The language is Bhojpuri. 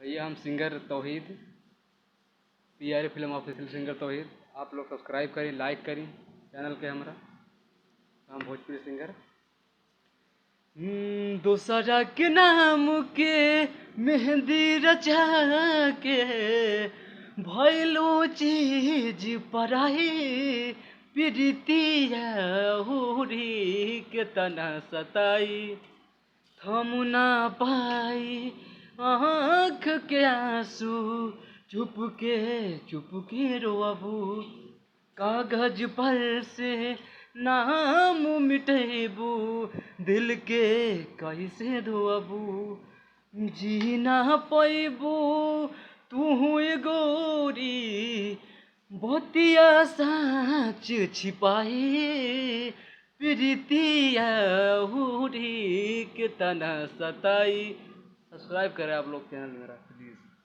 भैया हम सिंगर तौहीद, PRA फिल्म ऑफिशियल सिंगर तौहीद। आप लोग सब्सक्राइब करें, लाइक करें चैनल के हमारा। हम भोजपुरी सिंगर। दोसरा के नाम के मेहंदी रचा के भइलो चीज पराई, प्रीतिया हुरी के तना सताई, थम ना पाई आँख के आंसू, चुपके रोअबू, कागज पर से नाम मिटेबू, दिल के कैसे धोअबू, जी ना पैबू तू गोरी, बतिया साँच छिपाई, प्रीतिया हुरी के तना सताई। सब्सक्राइब करें आप लोग चैनल मेरा प्लीज़।